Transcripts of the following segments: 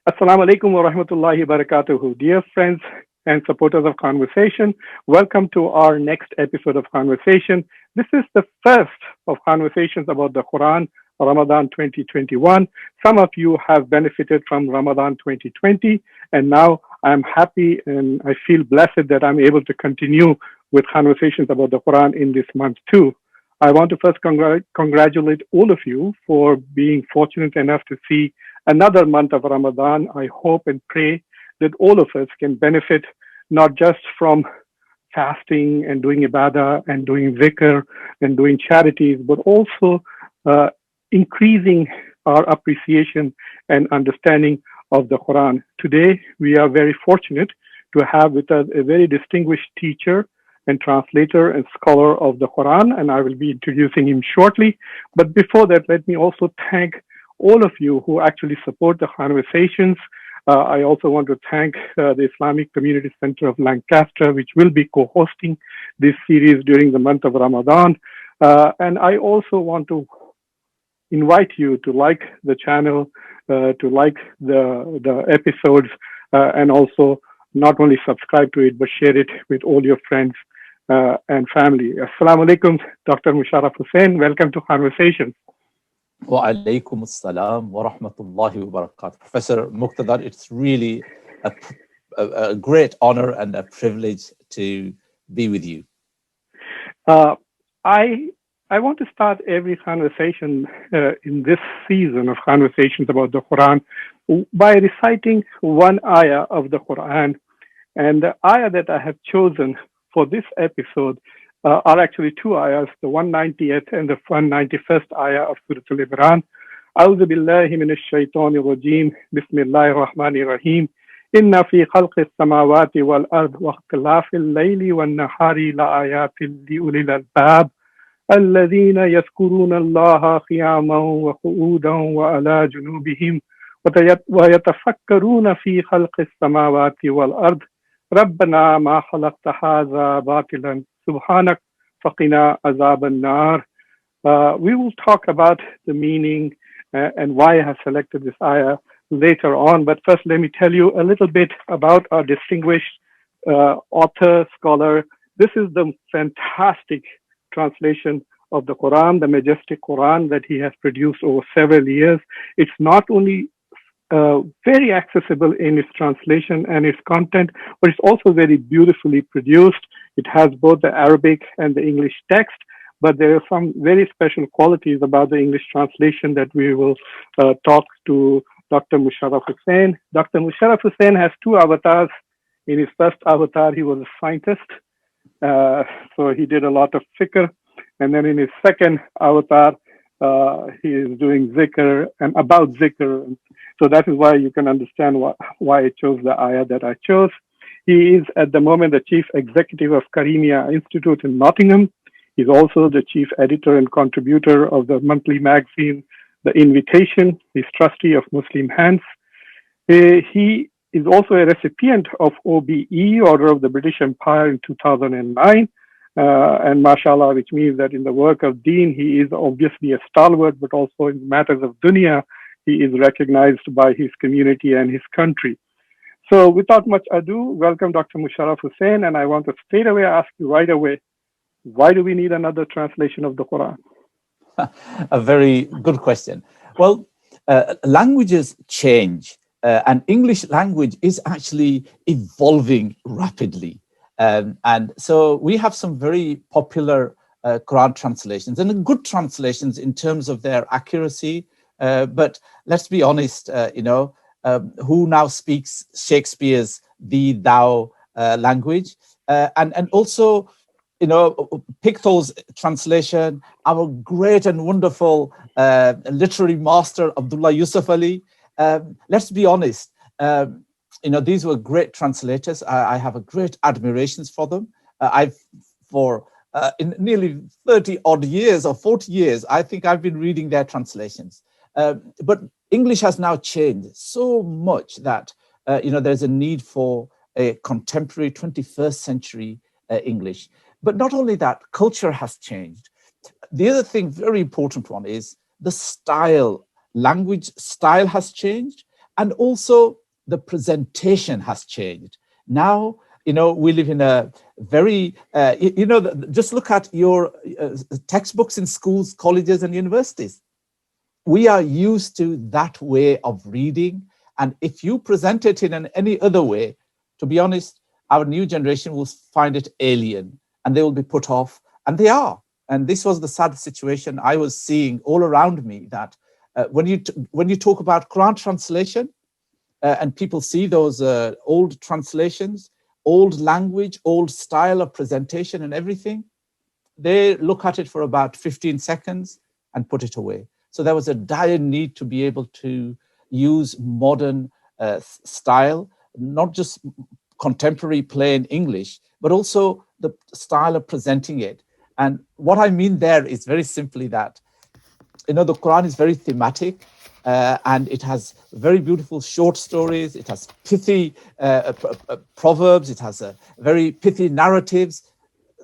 Assalamu alaikum wa rahmatullahi wa barakatuhu. Dear friends and supporters of Khanversation, welcome to our next episode of Khanversation. This is the first of Khanversations about the Quran, Ramadan 2021. Some of you have benefited from Ramadan 2020, and now I'm happy and I feel blessed that I'm able to continue with Khanversations about the Quran in this month too. I want to first congratulate all of you for being fortunate enough to see another month of Ramadan. I hope and pray that all of us can benefit not just from fasting and doing ibadah and doing zikr and doing charities, but also increasing our appreciation and understanding of the Quran. Today, we are very fortunate to have with us a very distinguished teacher and translator and scholar of the Quran, and I will be introducing him shortly. But before that, let me also thank all of you who actually support the Khanversations. I also want to thank the Islamic Community Center of Lancaster, which will be co-hosting this series during the month of Ramadan. And I also want to invite you to like the channel, to like the episodes, and also not only subscribe to it, but share it with all your friends and family. Assalamu alaikum, Dr. Musharraf Hussain. Welcome to Khanversation. Wa alaikum assalam wa rahmatullahi wa barakatuh. Professor Muqtedar, it's really a great honor and a privilege to be with you. I want to start every conversation in this season of Khanversations about the Quran by reciting one ayah of the Quran. And the ayah that I have chosen for this episode are actually two ayahs, the 190th and the 191st ayah of Surah Al-Imran. أعوذ بالله من الشيطان الرجيم بسم الله الرحمن الرحيم إن في خلق السماوات والأرض واختلاف الليل والنهار لآيات لأولي الألباب الذين يذكرون الله قياما وقعودا وعلى جنوبهم ويتفكرون في خلق السماوات والأرض ربنا ما خلقت هذا باطلا سبحانك فقنا عذاب النار. We will talk about the meaning and why I have selected this ayah later on. But first, let me tell you a little bit about our distinguished author, scholar. This is the fantastic translation of the Quran, the Majestic Quran that he has produced over several years. It's not only very accessible in its translation and its content, but it's also very beautifully produced. It has both the Arabic and the English text, but there are some very special qualities about the English translation that we will talk to Dr. Musharraf Hussain. Dr. Musharraf Hussain has two avatars. In his first avatar, he was a scientist, so he did a lot of fikr. And then in his second avatar, he is doing zikr and about zikr. So that is why you can understand why I chose the ayah that I chose. He is at the moment the chief executive of Karimia Institute in Nottingham. He's also the chief editor and contributor of the monthly magazine, The Invitation. He's trustee of Muslim Hands. He is also a recipient of OBE, Order of the British Empire, in 2009. And mashallah, which means that in the work of deen, he is obviously a stalwart, but also in matters of dunya, he is recognized by his community and his country. So without much ado, welcome Dr. Musharraf Hussain, and I want to straight away ask you right away, why do we need another translation of the Quran? A very good question. Well, languages change, and English language is actually evolving rapidly. And so we have some very popular Quran translations and good translations in terms of their accuracy. But let's be honest, who now speaks Shakespeare's thee, thou language? And also, Picto's translation, our great and wonderful literary master, Abdullah Yusuf Ali. Let's be honest, these were great translators. I have a great admiration for them. In nearly 30 odd years or 40 years, I think I've been reading their translations. But English has now changed so much that, there's a need for a contemporary 21st century English. But not only that, culture has changed. The other thing, very important one, is the style. Language style has changed, and also the presentation has changed. Now, we live in a very, just look at your textbooks in schools, colleges, and universities. We are used to that way of reading. And if you present it in any other way, to be honest, our new generation will find it alien and they will be put off, and they are. And this was the sad situation I was seeing all around me, that when you talk about Quran translation, and people see those old translations, old language, old style of presentation and everything, they look at it for about 15 seconds and put it away. So there was a dire need to be able to use modern style, not just contemporary plain English, but also the style of presenting it. And what I mean there is very simply that, the Quran is very thematic, and it has very beautiful short stories. It has pithy proverbs. It has very pithy narratives.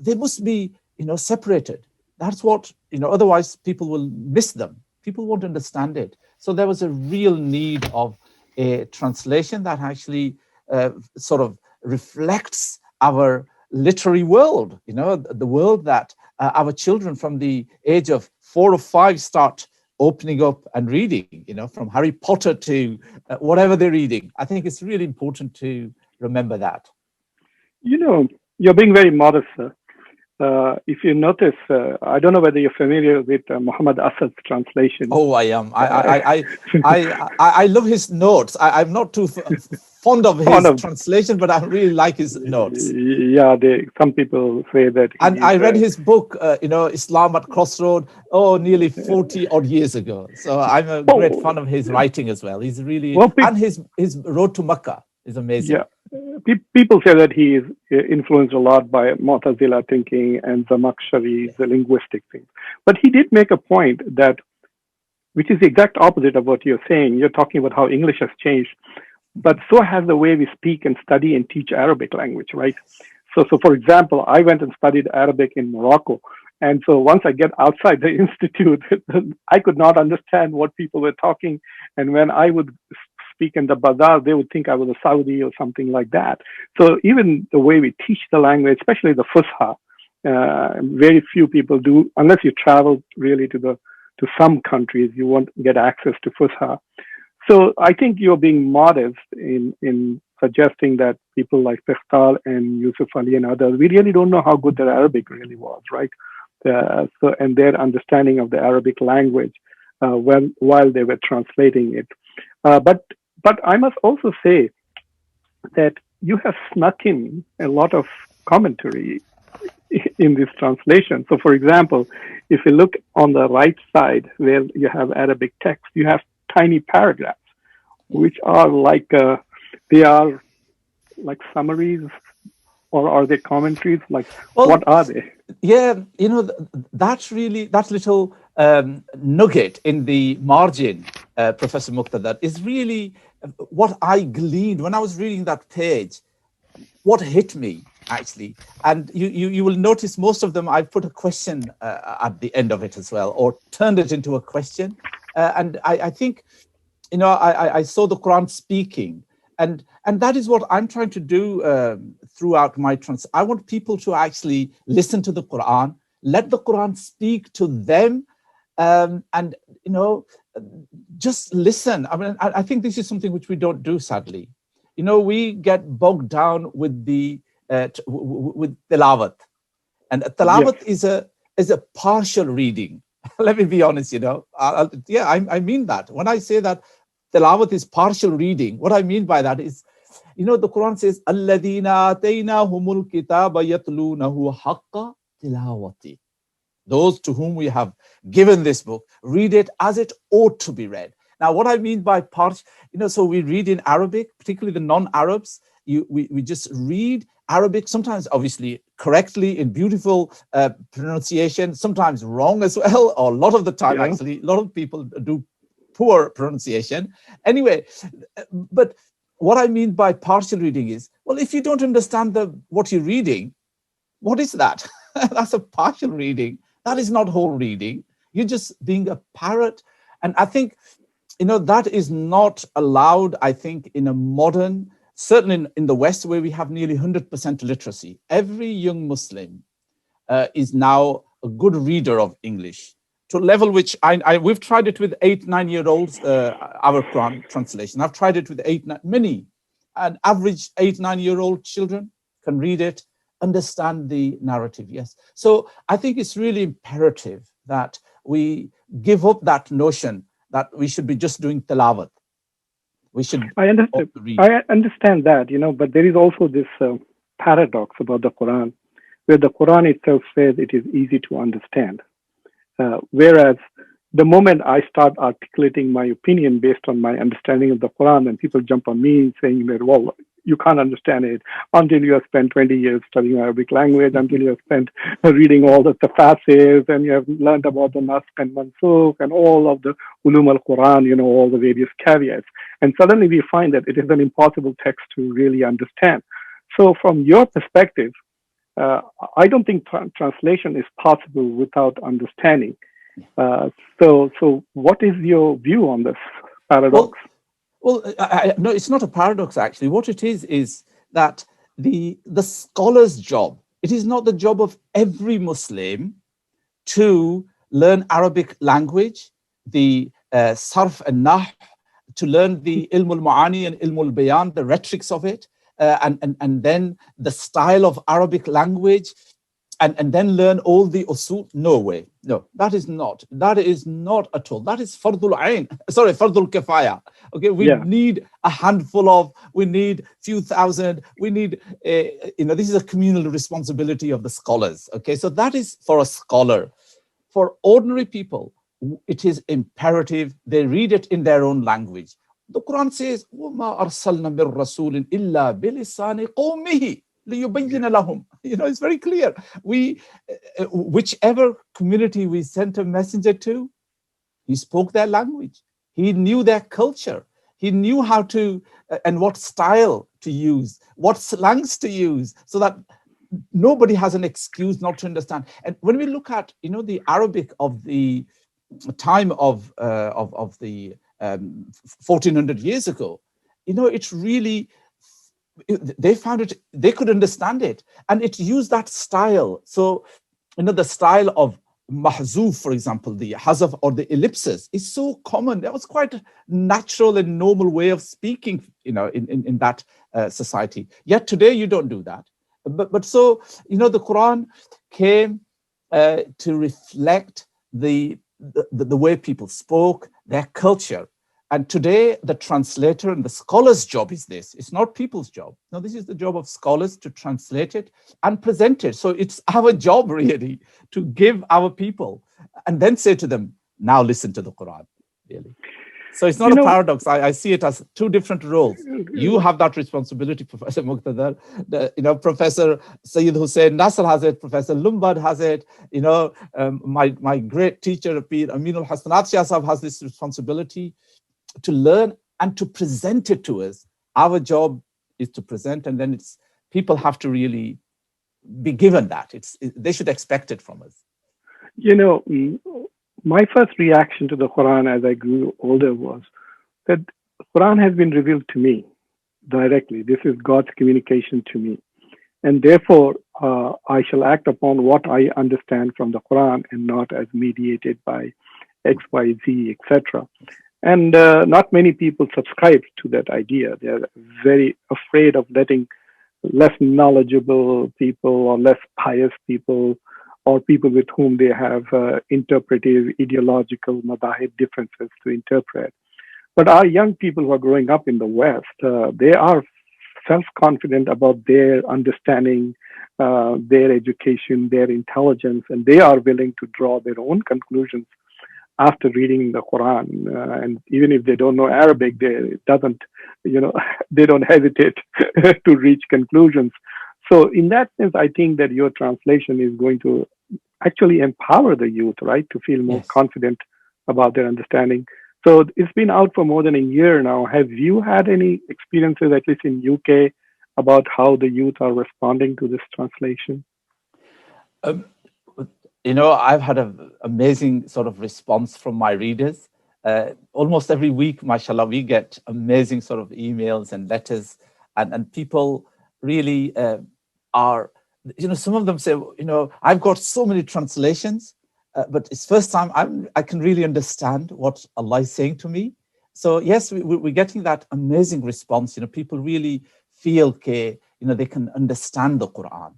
They must be, separated. That's what, otherwise people will miss them. People won't understand it. So there was a real need of a translation that actually sort of reflects our literary world, the world that our children from the age of 4 or 5 start opening up and reading, from Harry Potter to whatever they're reading. I think it's really important to remember that. You're being very modest, sir. If you notice, I don't know whether you're familiar with Muhammad Asad's translation. Oh, I am. I love his notes. I'm not too fond of his translation, but I really like his notes. Yeah, some people say that. And I read his book, Islam at Crossroad, nearly 40 odd years ago. So I'm a great fan of his writing as well. He's really, and his Road to Makkah is amazing. Yeah. People say that he is influenced a lot by Mu'tazila thinking and Zamakhshari's linguistic things. But he did make a point that, which is the exact opposite of what you're saying. You're talking about how English has changed, but so has the way we speak and study and teach Arabic language, right? So for example, I went and studied Arabic in Morocco. And so once I get outside the institute, I could not understand what people were talking. And when I would speak in the bazaar, they would think I was a Saudi or something like that. So even the way we teach the language, especially the Fusha, very few people do, unless you travel really to some countries, you won't get access to Fusha. So I think you're being modest in suggesting that people like Pechtal and Yusuf Ali and others, we really don't know how good their Arabic really was, right? And their understanding of the Arabic language while they were translating it. But I must also say that you have snuck in a lot of commentary in this translation. So, for example, if you look on the right side where you have Arabic text, you have tiny paragraphs, which are they are like summaries, or are they commentaries? What are they? Yeah, that little nugget in the margin, Professor Muqtedar, is really what I gleaned when I was reading that page. What hit me, actually, and you will notice most of them, I've put a question at the end of it as well, or turned it into a question. And I think, I saw the Quran speaking, and that is what I'm trying to do throughout my I want people to actually listen to the Quran, let the Quran speak to them, and just listen. I mean, I think this is something which we don't do, sadly. We get bogged down with the with tilawat, and tilawat is a partial reading. Let me be honest. I mean that when I say that tilawat is partial reading, what I mean by that is, the Quran says, "Alladhina ataynahumul kitaba yatlunahu haqqa tilawati." Those to whom we have given this book, read it as it ought to be read. Now, what I mean by partial, so we read in Arabic, particularly the non-Arabs, we just read Arabic, sometimes obviously correctly in beautiful pronunciation, sometimes wrong as well, or a lot of the time, actually, a lot of people do poor pronunciation. Anyway, but what I mean by partial reading is, well, if you don't understand what you're reading, what is that? That's a partial reading. That is not whole reading. You're just being a parrot. And I think, that is not allowed, I think, in a modern, certainly in the West, where we have nearly 100% literacy. Every young Muslim is now a good reader of English, to a level which we've tried it with 8-9-year-olds, our Quran translation. I've tried it with many, an average 8-9-year-old children can read it, understand the narrative. Yes. So I think it's really imperative that we give up that notion that we should be just doing tilawat. We should also read. I understand that, but there is also this paradox about the Quran, where the Quran itself says it is easy to understand. Whereas the moment I start articulating my opinion based on my understanding of the Quran, and people jump on me saying that, well, you can't understand it until you have spent 20 years studying Arabic language, until you have spent reading all the tafasis, and you have learned about the naskh and mansukh and all of the ulum al-Quran, all the various caveats. And suddenly we find that it is an impossible text to really understand. So from your perspective, I don't think translation is possible without understanding. So what is your view on this paradox? Well, no, it's not a paradox, actually. What it is that the scholar's job, it is not the job of every Muslim to learn Arabic language, the sarf and nah, to learn the ilm al-ma'ani and ilm al-bayan, the rhetorics of it, and then the style of Arabic language, and then learn all the usul. No way. No, that is not at all. That is fardul ain. Sorry, fardul kifaya. Okay, we need a handful of, we need few thousand, we need, this is a communal responsibility of the scholars. Okay, so that is for a scholar. For ordinary people, it is imperative they read it in their own language. The Quran says, وَمَا أَرْسَلْنَا مِن رَسُولٍ إِلَّا بِلِسَانِ قَوْمِهِ لِيُبَيِّنَ لَهُم. It's very clear. We, whichever community we sent a messenger to, he spoke their language. He knew their culture. He knew how to, and what style to use, what slangs to use, so that nobody has an excuse not to understand. And when we look at, the Arabic of the time of the 1400 years ago, it's really, they found it, they could understand it, and it used that style. So, the style of mahzuf, for example, the hazaf or the ellipsis is so common. That was quite a natural and normal way of speaking, in that society. Yet today you don't do that. But so, the Quran came to reflect the way people spoke, their culture. And today, the translator and the scholar's job is this. It's not people's job. No, this is the job of scholars to translate it and present it. So it's our job, really, to give our people and then say to them, now listen to the Quran, really. So it's not a paradox. I see it as two different roles. You have that responsibility, Professor Muqtedar. Professor Sayyid Hussain Nasr has it. Professor Lumbad has it. My great teacher, Aminul Hasanat Shah Sahab, has this responsibility to learn and to present it to us. Our job is to present, and then people have to really be given that. They should expect it from us. My first reaction to the Quran as I grew older was that the Quran has been revealed to me directly. This is God's communication to me. And therefore, I shall act upon what I understand from the Quran and not as mediated by X, Y, Z, etc. And not many people subscribe to that idea. They're very afraid of letting less knowledgeable people or less pious people or people with whom they have interpretive, ideological, madahib differences to interpret. But our young people who are growing up in the West, they are self-confident about their understanding, their education, their intelligence, and they are willing to draw their own conclusions after reading the Quran. And even if they don't know Arabic, they don't hesitate to reach conclusions. So in that sense, I think that your translation is going to actually empower the youth, right, to feel more confident about their understanding. So it's been out for more than a year now. Have you had any experiences, at least in UK, about how the youth are responding to this translation? I've had an amazing sort of response from my readers. Almost every week, mashallah, we get amazing sort of emails and letters, and people really are, some of them say, I've got so many translations, but it's first time I can really understand what Allah is saying to me. So yes, we're getting that amazing response. People really feel they can understand the Quran.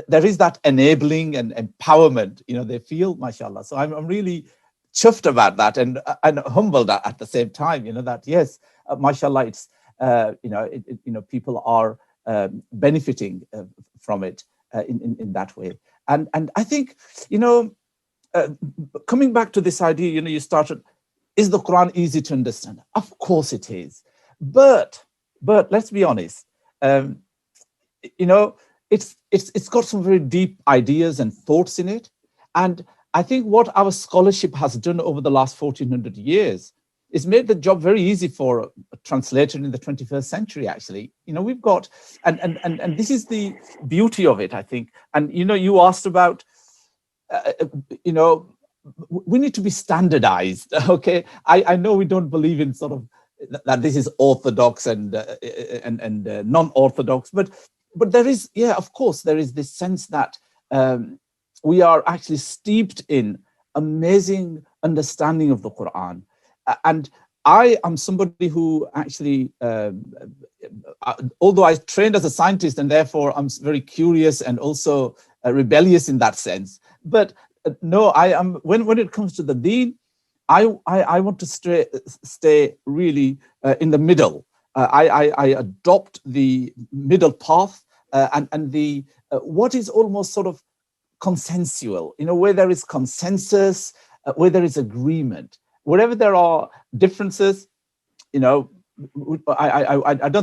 There is that enabling and empowerment, they feel, mashallah. So I'm really chuffed about that and humbled at the same time, that yes, mashallah, it's, people are benefiting from it in that way. And I think, coming back to this idea, you started, is the Quran easy to understand? Of course it is. But let's be honest, it's got some very deep ideas and thoughts in it. And I think what our scholarship has done over the last 1400 years is made the job very easy for a translator in the 21st century, actually. We've got, and this is the beauty of it, I think. And, you asked about, we need to be standardized, okay? I know we don't believe in sort of that this is orthodox and non-orthodox, but there is, of course, there is this sense that we are actually steeped in amazing understanding of the Quran. And I am somebody who actually, although I trained as a scientist and therefore I'm very curious and also rebellious in that sense, but no, I am, when it comes to the deen, I want to stay really in the middle. I adopt the middle path and the what is almost sort of consensual, where there is consensus, where there is agreement. Wherever there are differences, I don't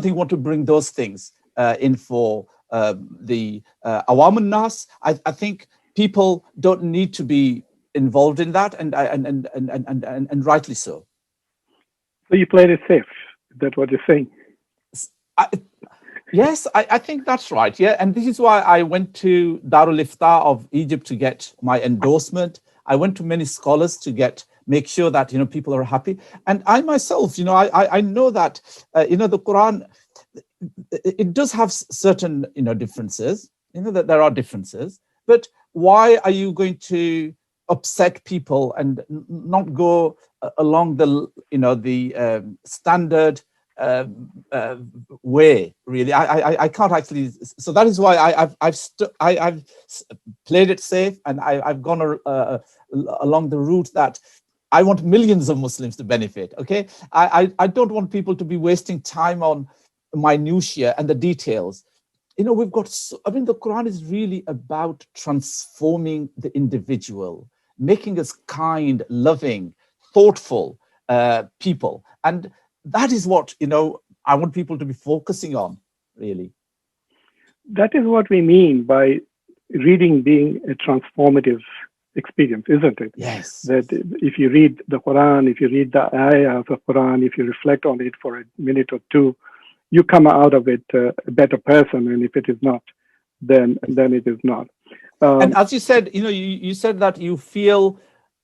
think we want to bring those things in for the awam nas. I think people don't need to be involved in that, and rightly so. So you played it safe. Is that what you're saying? Yes, I think that's right. Yeah, and this is why I went to Darul Ifta of Egypt to get my endorsement. I went to many scholars to make sure that people are happy. And I myself, I know that the Quran, it does have certain differences. That there are differences, but why are you going to upset people and not go along the standard way? Really, I can't actually. So that is why I've played it safe, and I've gone along the route that I want millions of Muslims to benefit. Okay, I don't want people to be wasting time on minutiae and the details. We've got, the Quran is really about transforming the individual, making us kind, loving, thoughtful people. And that is what, I want people to be focusing on, really. That is what we mean by reading being a transformative experience, isn't it? Yes. That if you read the Quran, if you read the ayah of the Quran, if you reflect on it for a minute or two, you come out of it a better person. And if it is not, then it is not. And as you said, you said that you feel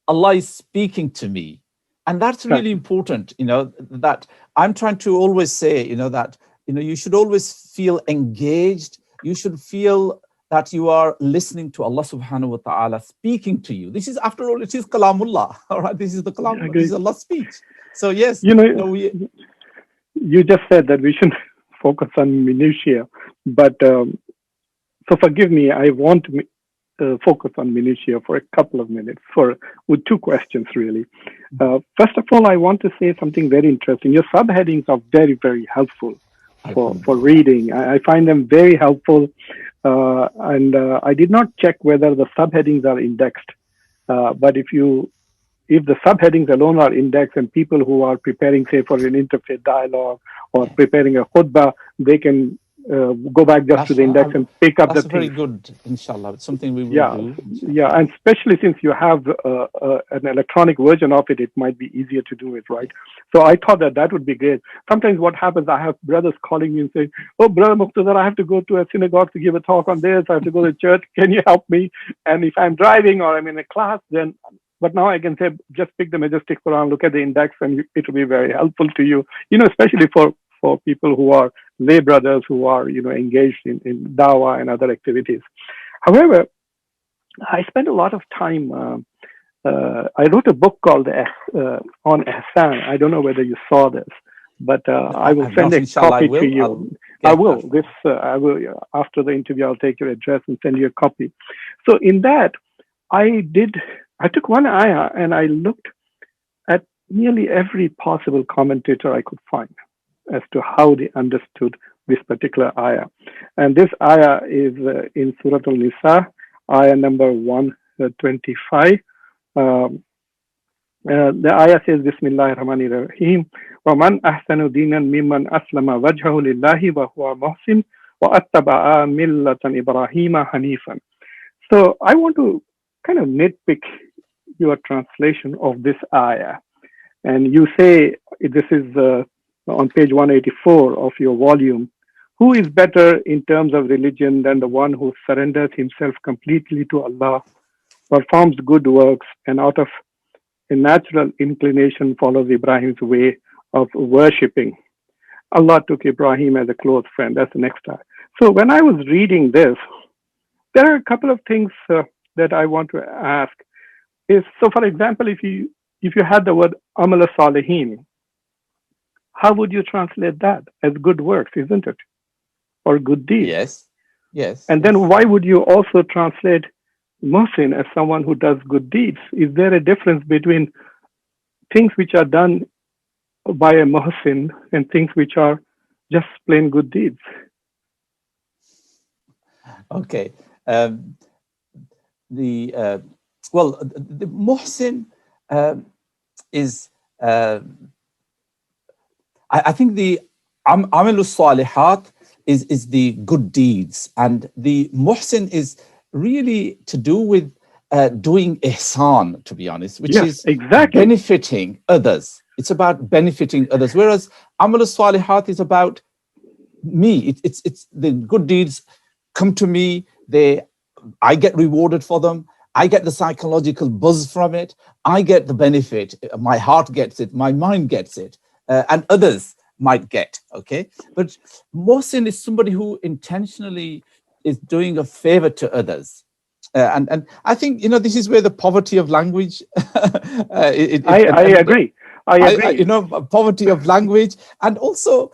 Allah is speaking to me. And that's really important, that I'm trying to always say, that, you should always feel engaged. You should feel that you are listening to Allah subhanahu wa ta'ala speaking to you. This is, after all, it is kalamullah. All right, this is the kalamullah. This is Allah's speech. So yes, you just said that we shouldn't focus on minutiae, but so forgive me, I want to focus on minutiae for a couple of minutes with two questions, really. First of all, I want to say something very interesting. Your subheadings are very, very helpful for reading. I find them very helpful, and I did not check whether the subheadings are indexed, but if the subheadings alone are indexed and people who are preparing, say, for an interfaith dialogue or preparing a khutbah, they can go back just to the index and pick up the That's very things. good, inshallah. It's something we will Yeah, do. yeah, and especially since you have an electronic version of it, it might be easier to do it, right? So I thought that would be great. Sometimes what happens, I have brothers calling me and saying, "Oh, brother Muqtedar, I have to go to a synagogue to give a talk on this. I have to go to church. Can you help me?" And if I'm driving or I'm in a class, then. But now I can say, just pick the Majestic Quran, look at the index, and it will be very helpful to you. Especially for people who are lay brothers who are engaged in dawah and other activities. However, I spent a lot of time. I wrote a book called on Ihsan. I don't know whether you saw this, but I will send a copy to you. I will. I will after the interview. I'll take your address and send you a copy. So in that, I took one ayah and I looked at nearly every possible commentator I could find as to how they understood this particular ayah. And this ayah is in Surah Al-Nisa, ayah number 125. The ayah says, Bismillahir Rahmanir Rahim, وَمَنْ أَحْسَنُ دِينًا مِمَّنْ أَسْلَمَ وَجْهَهُ لِلَّهِ وَهُوَ مُحْسِنٌ وَأَتَّبَعَ مِلَّةَ إِبْرَاهِيمَ حَنِيفًا. So I want to kind of nitpick your translation of this ayah. And you say, this is on page 184 of your volume, who is better in terms of religion than the one who surrenders himself completely to Allah, performs good works, and out of a natural inclination follows Ibrahim's way of worshipping. Allah took Ibrahim as a close friend. That's the next ayah. So when I was reading this, there are a couple of things that I want to ask. So for example, if you had the word amal salihin, how would you translate that? As good works, isn't it? Or good deeds? Yes. And then why would you also translate muhsin as someone who does good deeds? Is there a difference between things which are done by a muhsin and things which are just plain good deeds? Okay. The muhsin is, I think the amalus salihat is the good deeds, and the muhsin is really to do with doing ihsan, to be honest, which is exactly benefiting others. It's about benefiting others, whereas amalus salihat is about me. It's the good deeds come to me, I get rewarded for them, I get the psychological buzz from it, I get the benefit, my heart gets it, my mind gets it, and others might get, okay? But muhsin is somebody who intentionally is doing a favor to others. And I think, this is where the poverty of language... I agree. Poverty of language. And also,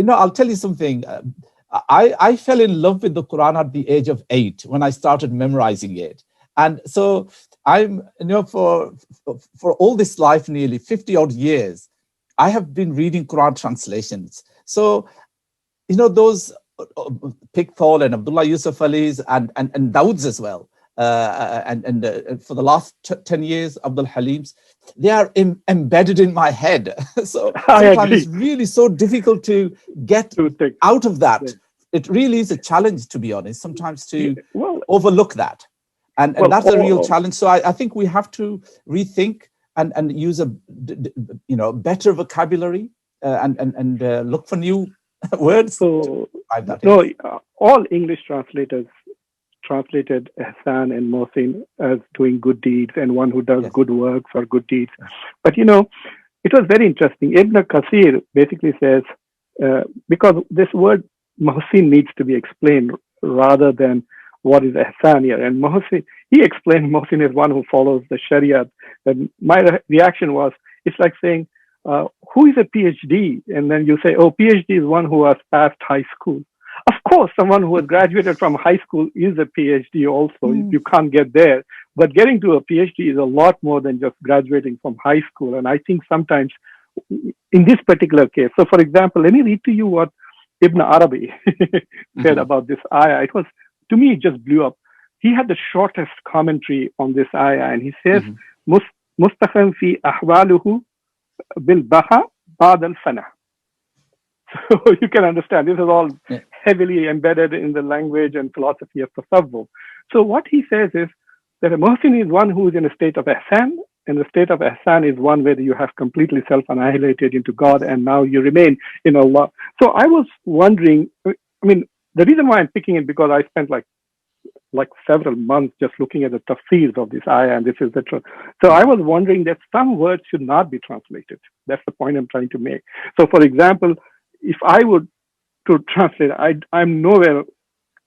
I'll tell you something. I fell in love with the Quran at the age of 8 when I started memorizing it. And so I'm, for all this life, nearly 50 odd years, I have been reading Quran translations. So, those Pickthall and Abdullah Yusuf Ali's and Daud's as well. And for the last 10 years, Abdul Halim's, they are embedded in my head. So sometimes it's really so difficult to get out of that. Yeah. It really is a challenge, to be honest, sometimes to overlook that. And that's a real challenge. So I think we have to rethink and use a better vocabulary and look for new words. So, all English translators translated ihsan and muhsin as doing good deeds and one who does good works or good deeds. But it was very interesting. Ibn Kathir basically says, because this word muhsin needs to be explained rather than what is ihsan here. And muhsin, he explained muhsin is one who follows the Sharia. And my reaction was, it's like saying, who is a PhD? And then you say, oh, PhD is one who has passed high school. Of course, someone who has graduated from high school is a PhD also. You can't get there. But getting to a PhD is a lot more than just graduating from high school. And I think sometimes in this particular case, so for example, let me read to you what Ibn Arabi said about this ayah. It was, to me, it just blew up. He had the shortest commentary on this ayah, and he says, Mustafan fi ahwaluhu bil baha ba'd al fana. So you can understand, this is all heavily embedded in the language and philosophy of tasawwuf. So what he says is that a muhsin is one who is in a state of ihsan, and the state of ihsan is one where you have completely self-annihilated into God, and now you remain in Allah. So I was wondering, I mean, the reason why I'm picking it because I spent like several months just looking at the tafsirs of this ayah and this is the truth. So I was wondering that some words should not be translated. That's the point I'm trying to make. So for example, if I would to translate, I'm nowhere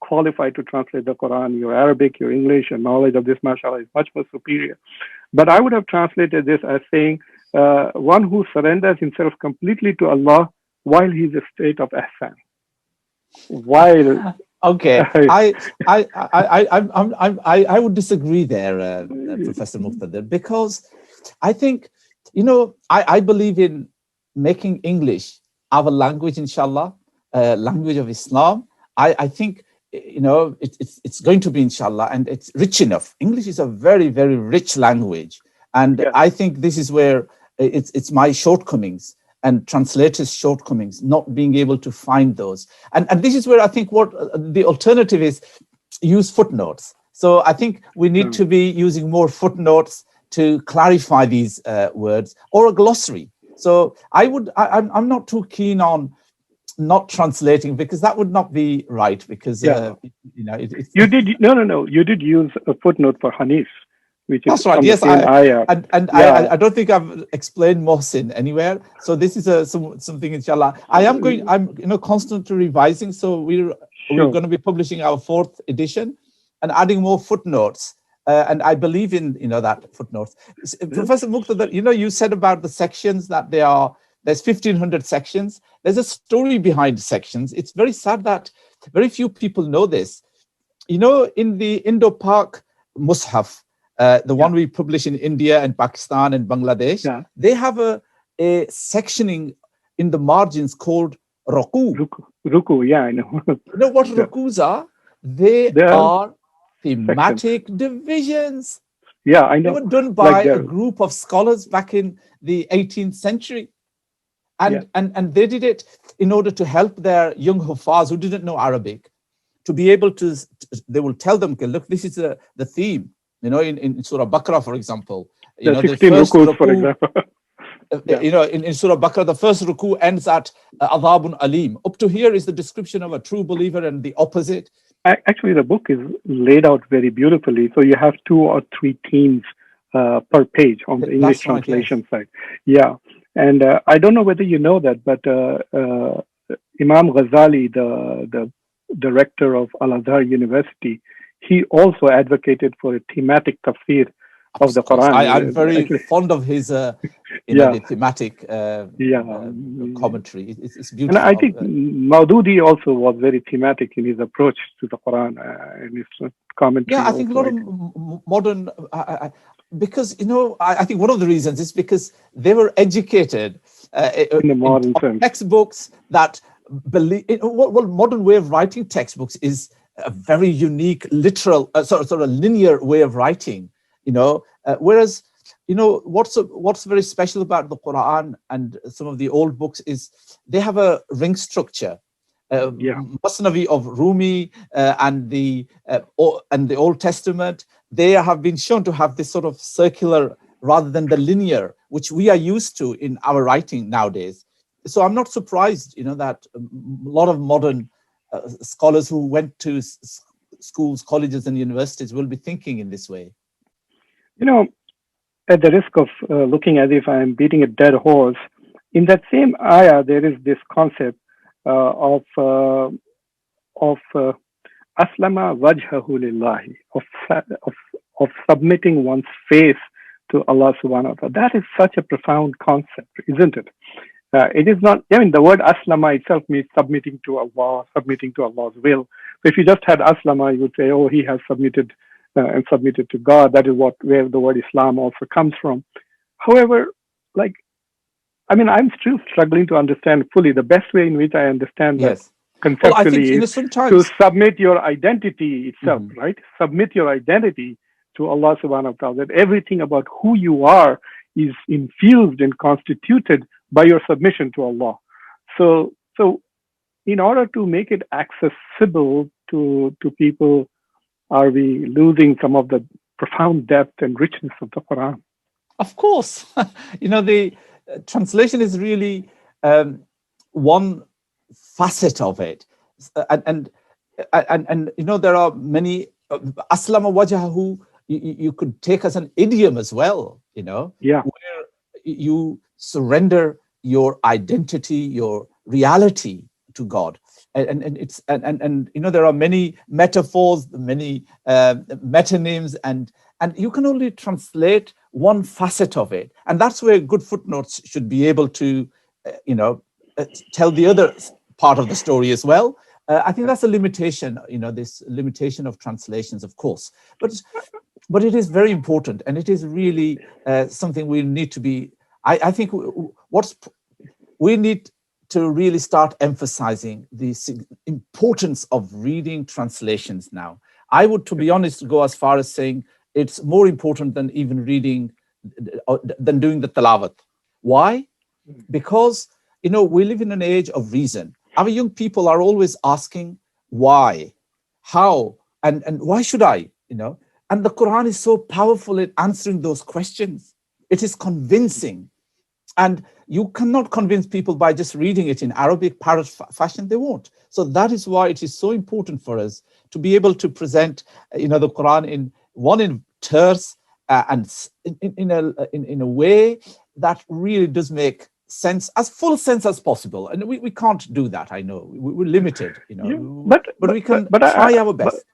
qualified to translate the Quran. Your Arabic, your English, your knowledge of this, mashallah, is much more superior. But I would have translated this as saying, one who surrenders himself completely to Allah while he's in a state of ihsan. While okay, I would disagree there, Professor Muqtedar, because I think, I believe in making English our language, inshallah, language of Islam. I think, it's going to be, inshallah, and it's rich enough. English is a very, very rich language. And yeah. I think this is where it's my shortcomings and translators' shortcomings, not being able to find those. And this is where I think what the alternative is, use footnotes. So I think we need to be using more footnotes to clarify these words, or a glossary. So I'm not too keen on not translating, because that would not be right, because you did use a footnote for Hanif, which is that's right. Yes, I don't think I've explained Mohsin anywhere. So this is something, inshallah. I'm constantly revising. So we're going to be publishing our 4th edition and adding more footnotes. And I believe in that footnotes. Professor Muqtedar, you said about the sections that there's 1,500 sections. There's a story behind sections. It's very sad that very few people know this. In the Indo-Pak Musharraf, the one we publish in India and Pakistan and Bangladesh, they have a sectioning in the margins called ruku. Ruku, yeah, I know. You know what rukus are? They are thematic divisions. Yeah, I know. They were done by a group of scholars back in the 18th century. And they did it in order to help their young Hufaz who didn't know Arabic to be able to, they will tell them, okay, look, this is the theme, in Surah Baqarah, for example. The 16 rukus, for example. In Surah Baqarah, the first ruku ends at Adhabun Alim. Up to here is the description of a true believer, and the opposite. Actually, the book is laid out very beautifully. So you have 2 or 3 themes per page on the English translation side. Yeah. And I don't know whether you know that, but Imam Ghazali, the director of Al-Azhar University, he also advocated for a thematic tafsir of the Quran. I'm very fond of his, the thematic commentary. It's beautiful. And I think Maududi also was very thematic in his approach to the Quran and his commentary. Yeah, I think a lot of modern... because, I think one of the reasons is because they were educated in the modern sense. Textbooks that believe... What modern way of writing textbooks is a very unique, literal, sort of linear way of writing, whereas, what's very special about the Quran and some of the old books is they have a ring structure. Masnavi of Rumi and the Old Testament, they have been shown to have this sort of circular rather than the linear, which we are used to in our writing nowadays. So I'm not surprised, that a lot of modern scholars who went to schools, colleges, and universities will be thinking in this way. At the risk of looking as if I'm beating a dead horse, in that same ayah there is this concept of aslama wajhahu lillahi, of submitting one's face to Allah subhanahu wa ta'ala. That is such a profound concept, isn't it? It is not, the word aslama itself means submitting to Allah, submitting to Allah's will. So if you just had aslama, you would say, oh, he has submitted and submitted to God. That is where the word Islam also comes from. However, I'm still struggling to understand fully. The best way in which I understand that conceptually is to submit your identity itself, right? Submit your identity to Allah subhanahu wa ta'ala. That everything about who you are is infused and constituted by your submission to Allah. So in order to make it accessible to people, are we losing some of the profound depth and richness of the Quran? Of course. The translation is really one facet of it. And there are many, aslama wajahu, you could take as an idiom as well, Yeah. where you surrender your identity, your reality to God. And there are many metaphors, many metonyms, and you can only translate one facet of it. And that's where good footnotes should be able to, tell the other part of the story as well. I think that's a limitation, this limitation of translations, of course. But it is very important, and it is really something we need to be. I think we need to really start emphasizing the importance of reading translations now. I would, to be honest, go as far as saying it's more important than even reading, than doing the tilawat. Why? Because, we live in an age of reason. Our young people are always asking why, how, and why should I, And the Quran is so powerful in answering those questions. It is convincing. And you cannot convince people by just reading it in Arabic parrot fashion. They won't. So that is why it is so important for us to be able to present, the Quran in terse and in a way that really does make sense, as full sense as possible. And we can't do that. I know we're limited, but we can try our best.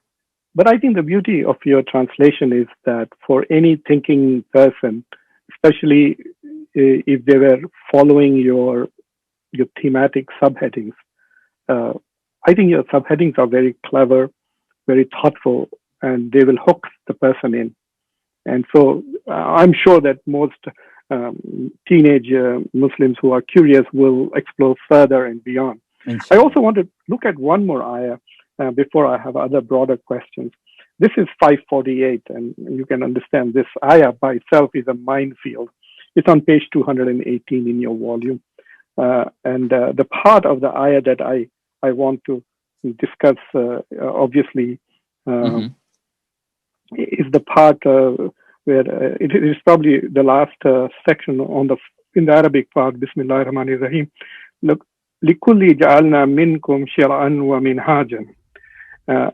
But I think the beauty of your translation is that for any thinking person, especially if they were following your thematic subheadings, I think your subheadings are very clever, very thoughtful, and they will hook the person in. And so I'm sure that most teenage Muslims who are curious will explore further and beyond. I also want to look at one more ayah before I have other broader questions. This is 548, and you can understand this ayah by itself is a minefield. It's on page 218 in your volume. And the part of the ayah that I want to discuss, obviously, is the part where it is probably the last section in the Arabic part, Bismillahir Rahmanir Rahim. Look, لِكُلِّ جَعَلْنَا مِنْكُمْ شِرْعًا وَمِنْهَاجًا.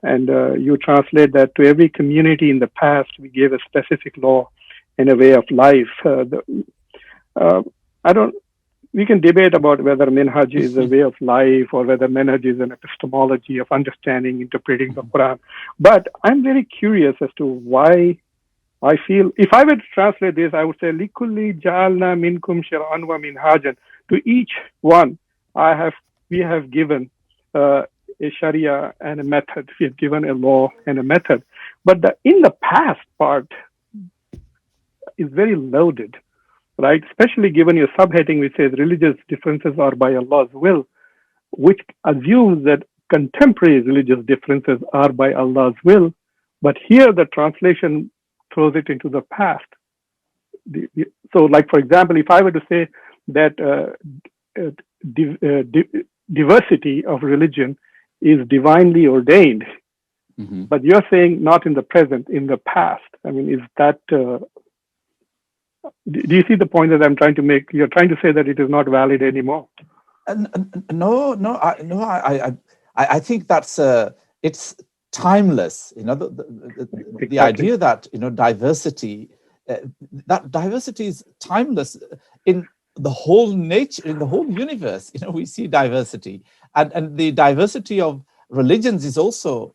And you translate that to every community in the past, we gave a specific law and a way of life. We can debate about whether minhaj is a way of life or whether minhaj is an epistemology of understanding, interpreting the Quran. But I'm very curious as to why I feel, if I were to translate this, I would say, لِكُلِّ جَعَلْنَا مِنْكُمْ شِرْعًا وَمِنْهَاجًا. To each one, we have given a sharia and a method. We have given a law and a method. But in the past part is very loaded, right? Especially given your subheading, which says religious differences are by Allah's will, which assumes that contemporary religious differences are by Allah's will. But here the translation throws it into the past. So, like, for example, if I were to say that diversity of religion is divinely ordained, but you're saying not in the present, in the past. I mean, is that... do you see the point that I'm trying to make? You're trying to say that it is not valid anymore. No. I think that's it's timeless. The idea that diversity, that diversity is timeless in the whole nature, in the whole universe. We see diversity, and the diversity of religions is also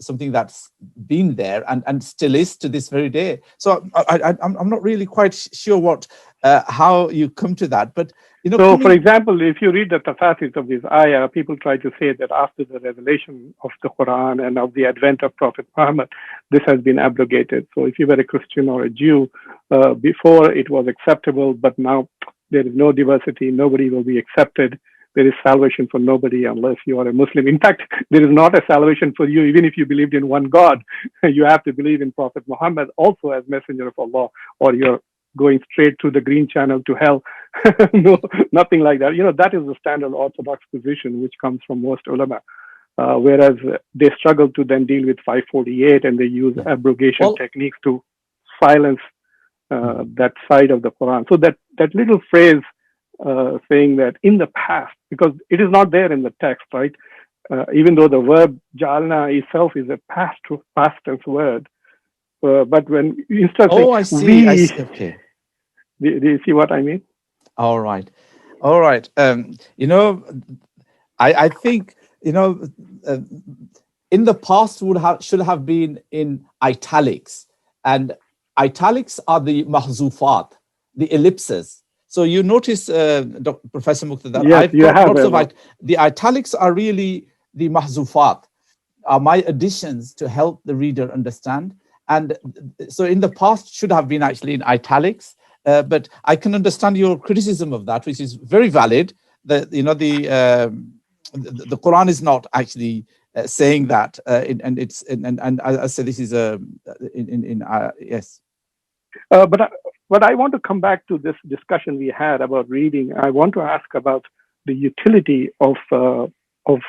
something that's been there and still is to this very day. So I'm not really quite sure how you come to that, but So, for example, if you read the tafasis of this ayah, people try to say that after the revelation of the Quran and of the advent of Prophet Muhammad, this has been abrogated. So, if you were a Christian or a Jew, before it was acceptable, but now there is no diversity, nobody will be accepted. There is salvation for nobody unless you are a Muslim. In fact, there is not a salvation for you even if you believed in one God. You have to believe in Prophet Muhammad also as messenger of Allah, or you're going straight through the green channel to hell. No, nothing like that. That is the standard orthodox position, which comes from most ulama. Whereas they struggle to then deal with 548, and they use Yeah. abrogation Well, techniques to silence that side of the Quran. So that little phrase saying that in the past, because it is not there in the text, right? Even though the verb jalna itself is a past tense word, but when instead of saying oh, I see. I we, see. Okay. do you see what I mean? All right. All right. I think, uh, in the past should have been in italics, and italics are the mahzufat, the ellipses. So you notice, Professor Muqtedar, Yes, I've you got have lots a of lot. the italics are really the mahzufat, are my additions to help the reader understand. And so in the past should have been actually in italics, but I can understand your criticism of that, which is very valid. That the Quran is not actually saying that, and I say this is yes. But I want to come back to this discussion we had about reading. I want to ask about the utility of of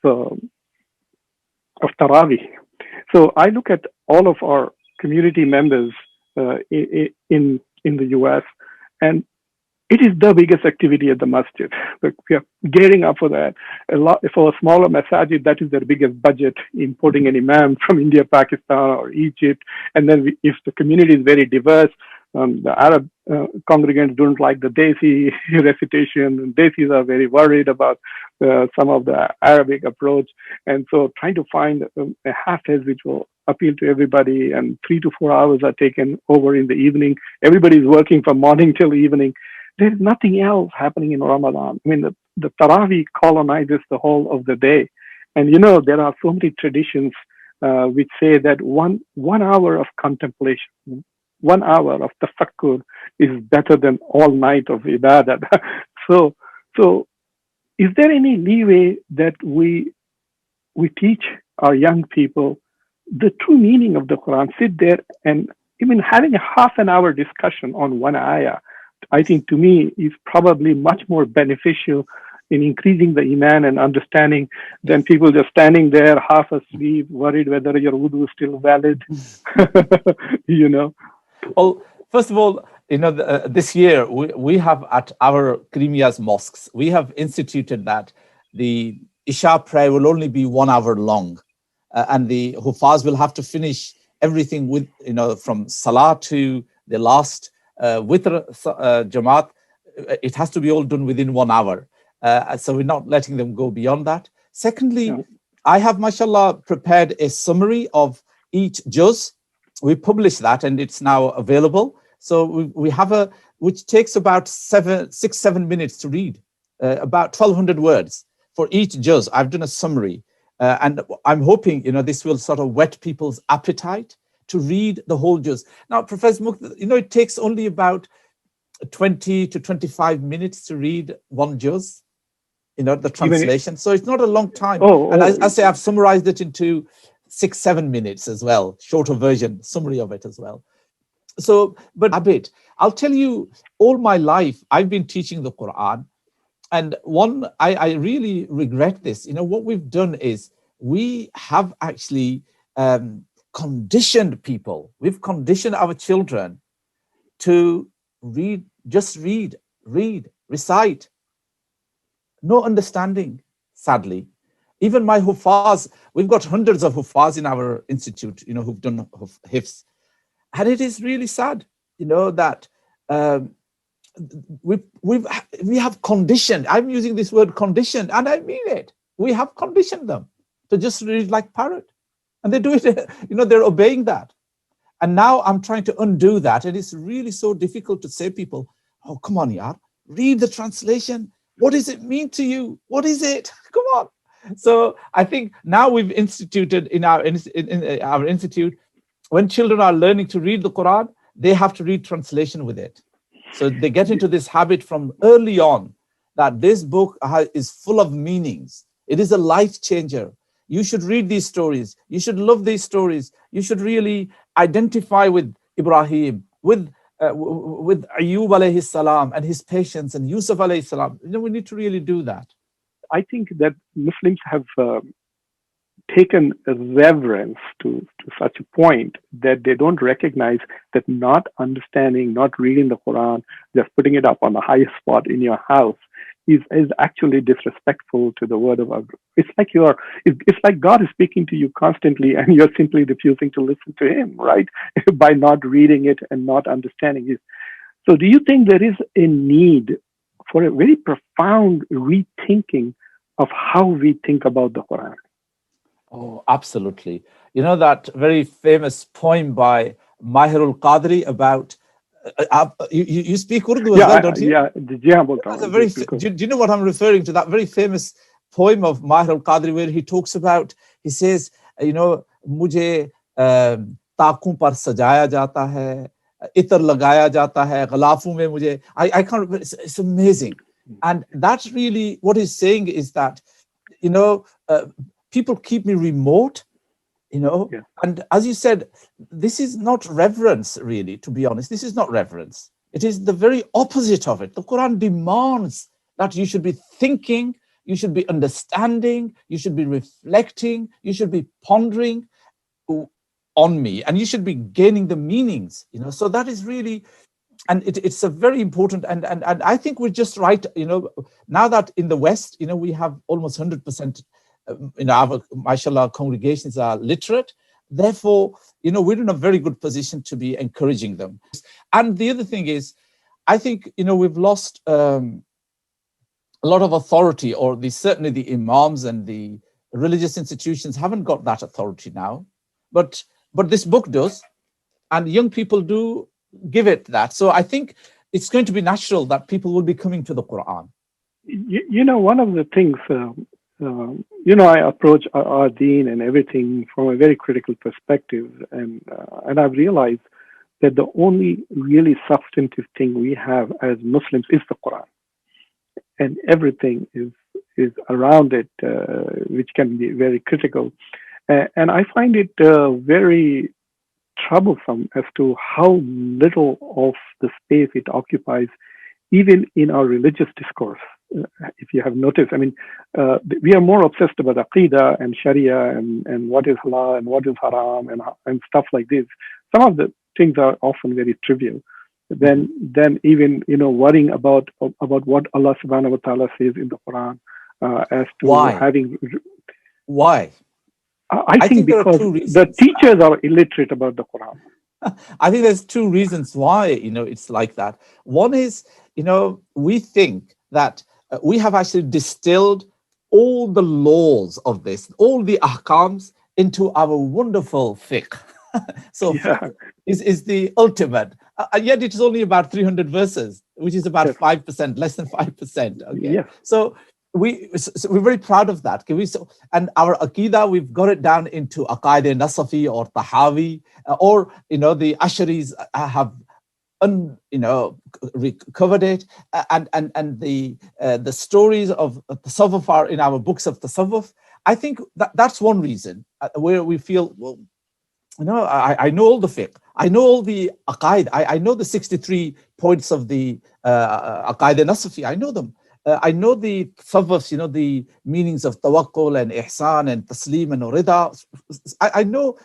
uh, of tarawih. So I look at all of our community members in the US, and it is the biggest activity at the masjid. Like, we are gearing up for that. A lot for a smaller masajid, that is their biggest budget, importing an imam from India, Pakistan, or Egypt. And then if the community is very diverse, the Arab congregants don't like the Desi recitation, and Desis are very worried about some of the Arabic approach. And so trying to find a hafiz which will appeal to everybody, and 3 to 4 hours are taken over in the evening. Everybody is working from morning till evening. There's nothing else happening in Ramadan. I mean, the Tarawih colonizes the whole of the day. And there are so many traditions which say that one hour of contemplation, 1 hour of tafakkur is better than all night of ibadah. so, so is there any leeway that we teach our young people the true meaning of the Quran? Sit there and even having a half an hour discussion on one ayah, I think to me is probably much more beneficial in increasing the iman and understanding than people just standing there half asleep, worried whether your wudu is still valid. you know. Well, first of all, this year we have at our Karimia's mosques, we have instituted that the Isha prayer will only be 1 hour long, and the Hufaz will have to finish everything with, from Salah to the last Witr Jamaat. It has to be all done within 1 hour. So we're not letting them go beyond that. Secondly, I have, mashallah, prepared a summary of each juz. We publish that and it's now available. So we have which takes about 6-7 minutes to read, about 1,200 words for each juz. I've done a summary, and I'm hoping, this will sort of whet people's appetite to read the whole juz. Now, Professor Muqtedar, it takes only about 20 to 25 minutes to read one juz, the translation. So it's not a long time. And I say I've summarized it into 6-7 minutes as well, shorter version, summary of it as well. So, but Abid, I'll tell you, all my life, I've been teaching the Quran. And I really regret this. What we've done is we have actually conditioned people. We've conditioned our children to read, just read, recite. No understanding, sadly. Even my Hufaz, we've got hundreds of Hufaz in our institute, who've done Hifz. And it is really sad, that we have conditioned. I'm using this word conditioned, and I mean it. We have conditioned them to just read like parrot. And they do it, they're obeying that. And now I'm trying to undo that. And it's really so difficult to say people, oh, come on, yaar, read the translation. What does it mean to you? What is it? Come on. So I think now we've instituted in our institute, when children are learning to read the Quran, they have to read translation with it. So they get into this habit from early on that this book is full of meanings. It is a life changer. You should read these stories. You should love these stories. You should really identify with Ibrahim, with with Ayub alayhi salam and his patience and Yusuf alayhi salam. We need to really do that. I think that Muslims have taken a reverence to such a point that they don't recognize that not understanding, not reading the Quran, just putting it up on the highest spot in your house is actually disrespectful to the word of Allah. It's like God is speaking to you constantly and you're simply refusing to listen to him, right? By not reading it and not understanding it. So do you think there is a need for a very profound rethinking of how we think about the Quran? Oh, absolutely. That very famous poem by Mahirul Qadri about, you speak Urdu as well, don't you? Yeah. Do you know what I'm referring to? That very famous poem of Mahirul Qadri where he says, मुझे ताकों पर सजाया जाता है, इतर लगाया जाता है, गलाफों में मुझे, I can't, it's amazing. And that's really what he's saying is that, people keep me remote, Yeah. And as you said, this is not reverence, really, to be honest. This is not reverence. It is the very opposite of it. The Quran demands that you should be thinking, you should be understanding, you should be reflecting, you should be pondering on me, and you should be gaining the meanings, So that is really, and it's a very important, and I think we're just right, now that in the West, we have almost 100%, our, mashallah, congregations are literate. Therefore, we're in a very good position to be encouraging them. And the other thing is, I think, we've lost a lot of authority, or certainly the imams and the religious institutions haven't got that authority now. But this book does, and young people do give it that. So I think it's going to be natural that people will be coming to the Quran. One of the things, I approach our deen and everything from a very critical perspective, and I've realized that the only really substantive thing we have as Muslims is the Quran, and everything is around it, which can be very critical. And I find it very troublesome as to how little of the space it occupies, even in our religious discourse. If you have noticed, we are more obsessed about Aqidah and Sharia and what is halal and what is haram and stuff like this. Some of the things are often very trivial. Then even worrying about what Allah Subhanahu wa Taala says in the Quran as to Why? I think because the teachers are illiterate about the Quran. I think there's two reasons why it's like that. One is we think that we have actually distilled all the laws of this, all the ahkams, into our wonderful fiqh. So fiqh is the ultimate, and yet it is only about 300 verses, which is about 5%, less than 5%. Okay, yeah. So we're very proud of that. And our Aqidah, we've got it down into Aqaid Nasafi or Tahawi, or the Asharis have covered it, and the stories of Tasawwuf are in our books of Tasawwuf. I think that's one reason where we feel, well, I know all the fiqh, I know all the Aqaid, I know the 63 points of the Aqaid Nasafi, I know them. I know the Tasawwufs, the meanings of Tawakkul and Ihsan and Taslim and Rida. I know.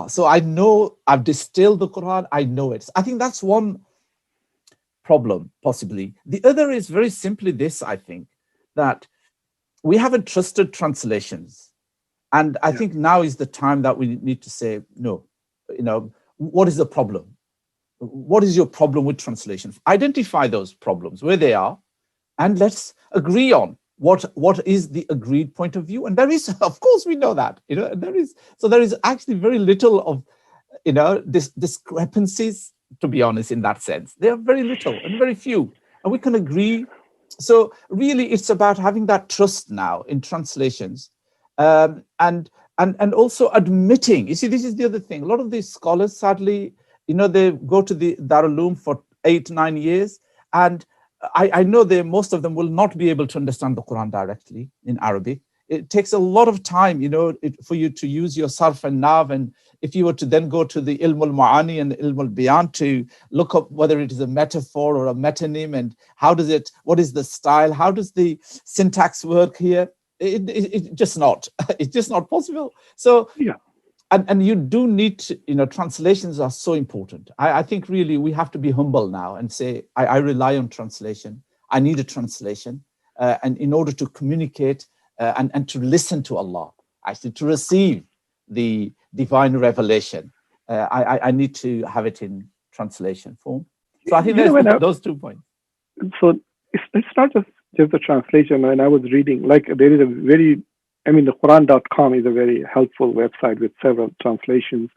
So I know I've distilled the Quran, I know it. I think that's one problem, possibly. The other is very simply this, I think, that we haven't trusted translations. And I think now is the time that we need to say, no, what is the problem? What is your problem with translation? Identify those problems, where they are, and let's agree on what is the agreed point of view. And there is, of course, we know that, there is actually very little of, discrepancies, to be honest, in that sense. There are very little and very few, and we can agree. So really, it's about having that trust now in translations, and also admitting. You see, this is the other thing. A lot of these scholars, sadly, they go to the Darul Uloom for 8-9 years, and I know most of them will not be able to understand the Quran directly in Arabic. it takes a lot of time, for you to use your sarf and nav. And if you were to then go to the ilm al-ma'ani and the ilm al-bayan to look up whether it is a metaphor or a metonym, and what is the style, how does the syntax work here? It's just not, it's just not possible. So, yeah. And you do need to, translations are so important. I think really we have to be humble now and say, I rely on translation. I need a translation. And in order to communicate and to listen to Allah, actually to receive the divine revelation, I need to have it in translation form. So I think there's those 2 points. So it's not just the translation. When I was reading, like there is a very, the Quran.com is a very helpful website with several translations.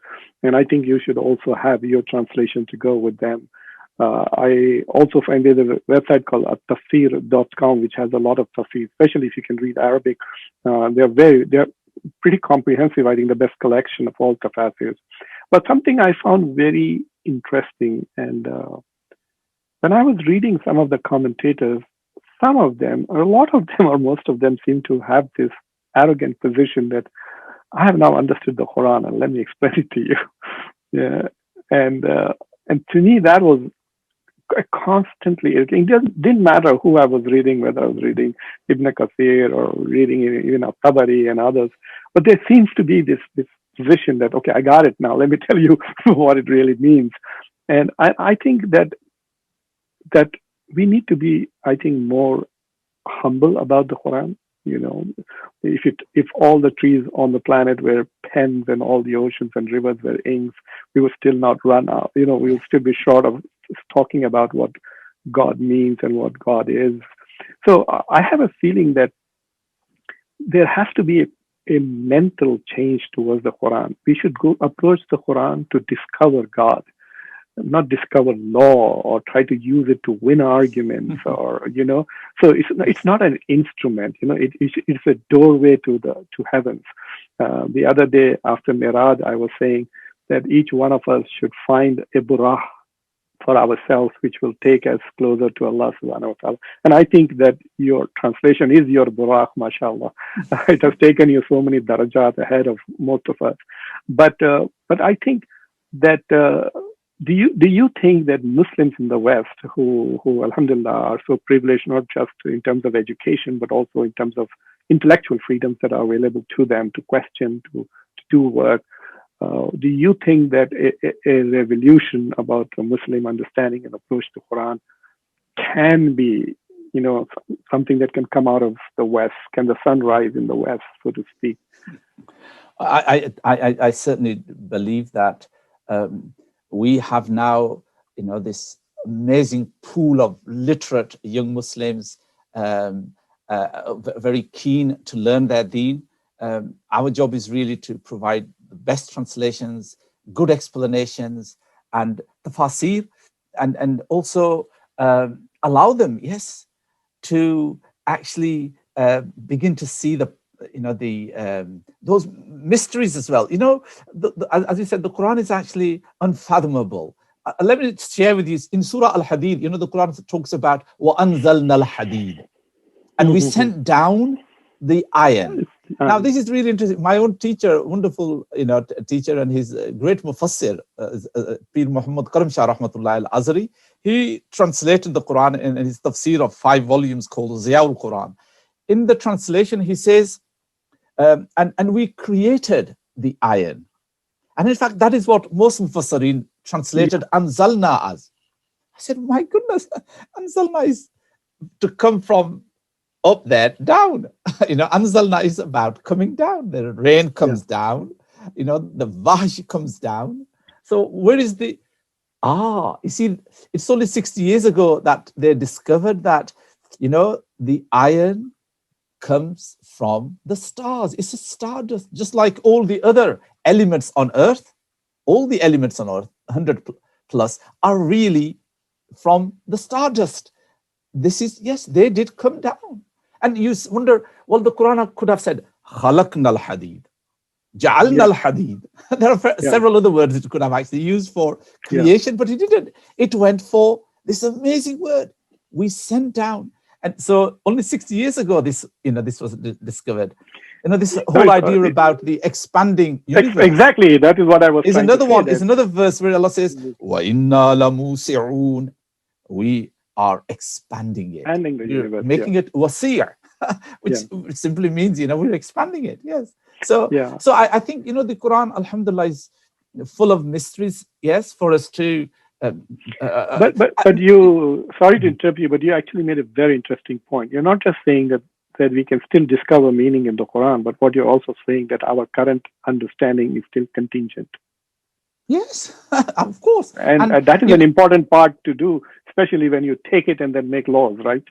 And I think you should also have your translation to go with them. I also find there's a website called tafsir.com, which has a lot of tafsir, especially if you can read Arabic. They're pretty comprehensive. I think the best collection of all tafsirs. But something I found very interesting, and when I was reading some of the commentators, some of them, or a lot of them, or most of them, seem to have this arrogant position that I have now understood the Quran, and let me explain it to you. Yeah, and to me that was constantly, it didn't matter who I was reading, whether I was reading Ibn Kathir or reading even Al-Tabari and others, but there seems to be this position that, okay, I got it now, let me tell you what it really means. And I think that we need to be, I think, more humble about the Quran. If all the trees on the planet were pens and all the oceans and rivers were inks, we would still not run out. We would still be short of talking about what God means and what God is. So I have a feeling that there has to be a mental change towards the Quran. We should approach the Quran to discover God, not discover law or try to use it to win arguments, or so it's not an instrument. It's a doorway to heavens. The other day after Mirad, I was saying that each one of us should find a burah for ourselves, which will take us closer to Allah subhanahu wa ta'ala. And I think that your translation is your burah, mashallah. It has taken you so many darajat ahead of most of us. But I think that do you think that Muslims in the West, who alhamdulillah are so privileged, not just in terms of education, but also in terms of intellectual freedoms that are available to them to question, to do work, do you think that a revolution about a Muslim understanding and approach to Quran can be, something that can come out of the West? Can the sun rise in the West, so to speak? I certainly believe that we have now, this amazing pool of literate young Muslims, very keen to learn their deen. Our job is really to provide the best translations, good explanations, and tafasir, and also allow them, yes, to actually begin to see those mysteries as well. As you said, the Quran is actually unfathomable. Let me share with you, in Surah Al-Hadid, the Quran talks about وَأَنزَلْنَا الْحَدِيدِ, and we sent down the iron. Now, this is really interesting. My own teacher, wonderful, teacher, and his great mufassir, Pir Muhammad Karimia rahmatullah al-Azri, he translated the Quran in his tafsir of 5 volumes called Ziyaul Quran. In the translation, he says, and we created the iron. And in fact, that is what most mufassirin translated Anzalna as. I said, my goodness, Anzalna is to come from up there down. Anzalna is about coming down. The rain comes down, the vash comes down. So where is you see, it's only 60 years ago that they discovered that, the iron comes from the stars. It's a stardust, just like all the other elements on Earth. All the elements on Earth, 100 plus, are really from the stardust. This is, yes, they did come down. And you wonder, well, the Quran could have said, khalaqna al-hadid, ja'alna al-hadid. There are several other words it could have actually used for creation, but it didn't. It went for this amazing word. We sent down. And so only 60 years ago, this was discovered. This No, whole idea about the expanding universe. Exactly, that is what I was Is trying another to say. one. Is another verse where Allah says, "Wa inna lamusi'un." We are expanding it. Expanding the We're universe, making it wasi'a, which simply means, we're expanding it. Yes. So I think, the Quran, alhamdulillah, is full of mysteries. Yes, for us to. But you, sorry to interrupt you, but you actually made a very interesting point. You're not just saying that we can still discover meaning in the Quran, but what you're also saying that our current understanding is still contingent. Yes, of course. And that is an important part to do, especially when you take it and then make laws, right?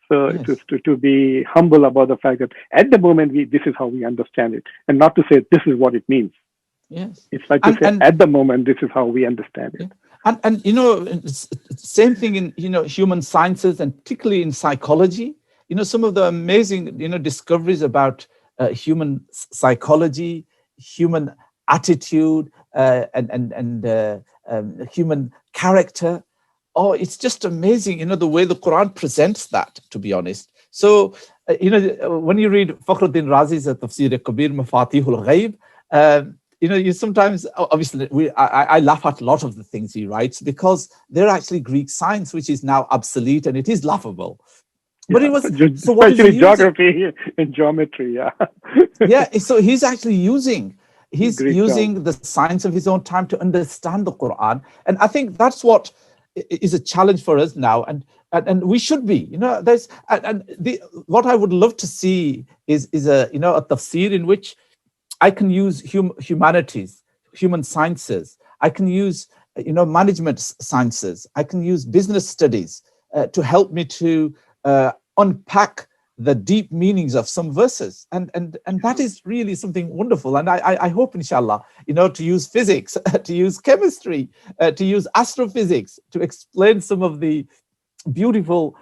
So yes. to be humble about the fact that at the moment, this is how we understand it, and not to say this is what it means. Yes. It's like to say at the moment, this is how we understand it. And same thing in, human sciences, and particularly in psychology. Some of the amazing, discoveries about human psychology, human attitude, and human character. Oh, it's just amazing, the way the Quran presents that, to be honest. So, when you read Fakhruddin Razi's Tafsir Kabir Mafatihul Ghaib, you sometimes, obviously, I laugh at a lot of the things he writes because they're actually Greek science, which is now obsolete, and it is laughable. But it was so what is he geography and geometry, so he's actually using the science of his own time to understand the Quran, and I think that's what is a challenge for us now, and we should be. There's what I would love to see is a tafsir in which I can use humanities, human sciences. I can use management sciences. I can use business studies to help me to unpack the deep meanings of some verses, and that is really something wonderful. And I hope, inshallah, to use physics, to use chemistry, to use astrophysics to explain some of the beautiful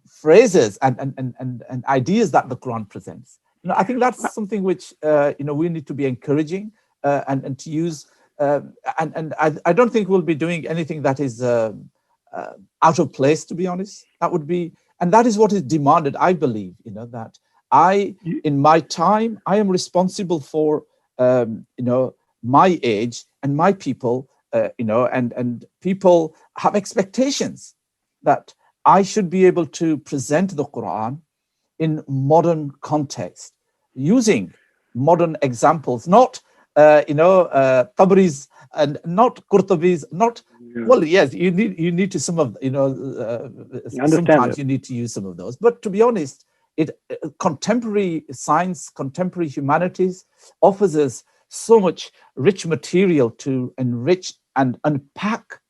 phrases and ideas that the Quran presents. I think that's something which we need to be encouraging and to use. And I don't think we'll be doing anything that is out of place, to be honest. That would be, and that is what is demanded. I believe, that in my time, I am responsible for, my age and my people, and people have expectations that I should be able to present the Quran in modern context, using modern examples, not Tabri's and not Qurtubi's, not well. Yes, you need to some of sometimes you need to use some of those. But to be honest, contemporary science, contemporary humanities offers us so much rich material to enrich and unpack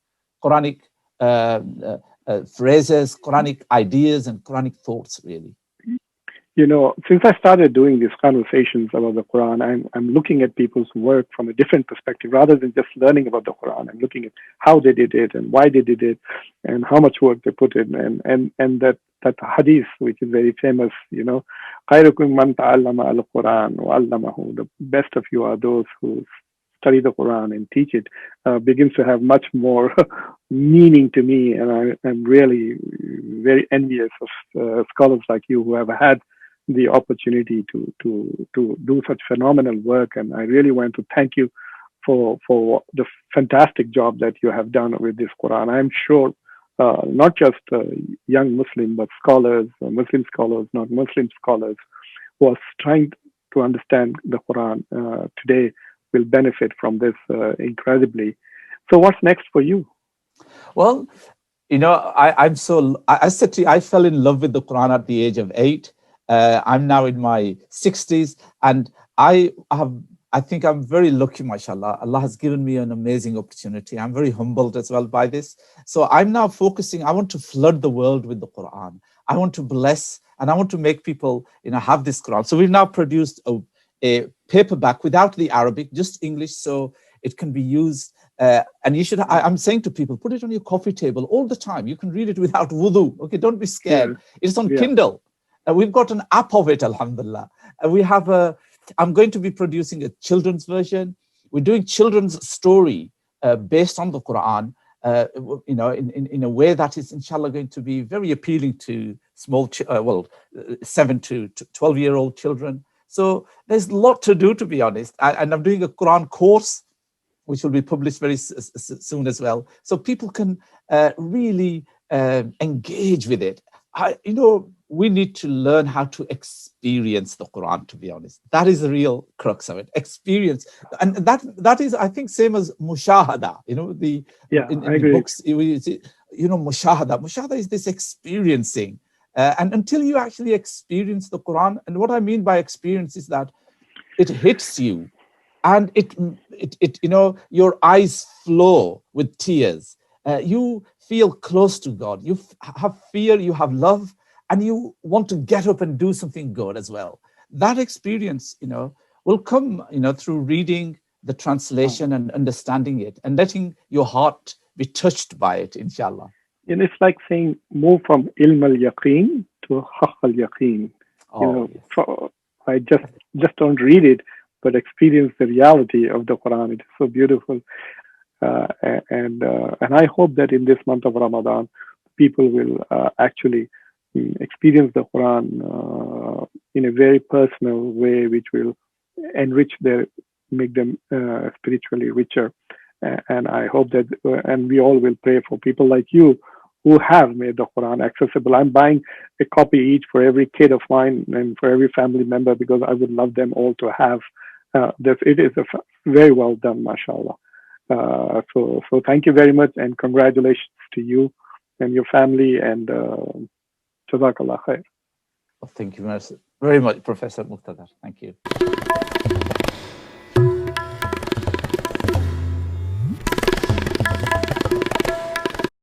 Quranic phrases, Quranic ideas, and Quranic thoughts, really. Since I started doing these conversations about the Quran, I'm looking at people's work from a different perspective. Rather than just learning about the Quran, I'm looking at how they did it and why they did it and how much work they put in. And that hadith, which is very famous, خَيْرُكُمْ مَنْ تَعَلَّمَ الْقُرْآنَ وَعَلَّمَهُ. The best of you are those who study the Quran and teach it, begins to have much more meaning to me. And I'm really very envious of scholars like you who have had the opportunity to do such phenomenal work. And I really want to thank you for the fantastic job that you have done with this Quran. I'm sure not just young Muslim, but scholars, Muslim scholars, not Muslim scholars, who are trying to understand the Quran today will benefit from this incredibly. So what's next for you? Well, I said to you, I fell in love with the Quran at the age of 8. I'm now in my 60s, and I think I'm very lucky, mashallah. Allah has given me an amazing opportunity. I'm very humbled as well by this. So I'm now focusing, I want to flood the world with the Quran. I want to bless, and I want to make people, have this Quran. So we've now produced a paperback without the Arabic, just English, so it can be used. And you should, I'm saying to people, put it on your coffee table all the time. You can read it without wudu. Okay, don't be scared. It's on Kindle. We've got an app of it, alhamdulillah. We have I'm going to be producing a children's version. We're doing children's story based on the Quran, in a way that is, inshallah, going to be very appealing to small, 7 to 12-year-old children. So there's a lot to do, to be honest. And I'm doing a Quran course, which will be published very soon as well. So people can really engage with it. We need to learn how to experience the Quran, to be honest. That is the real crux of it. Experience. And that is, I think, same as mushahada. In the books, mushahada. Mushahada is this experiencing. And until you actually experience the Quran, and what I mean by experience is that it hits you, and it your eyes flow with tears. You feel close to God. You have fear, you have love, and you want to get up and do something good as well. That experience, will come, through reading the translation and understanding it and letting your heart be touched by it, inshallah. And it's like saying, move from ilm al-yaqeen to haqq al-yaqeen. I just don't read it, but experience the reality of the Quran. It is so beautiful. And I hope that in this month of Ramadan, people will actually experience the Quran in a very personal way, which will make them spiritually richer. And I hope that, and we all will pray for people like you who have made the Quran accessible. I'm buying a copy each for every kid of mine and for every family member, because I would love them all to have this. It is very well done, mashallah. So thank you very much, and congratulations to you and your family, and Jazakallah khair. Thank you very much, Professor Muqtedar. Thank you.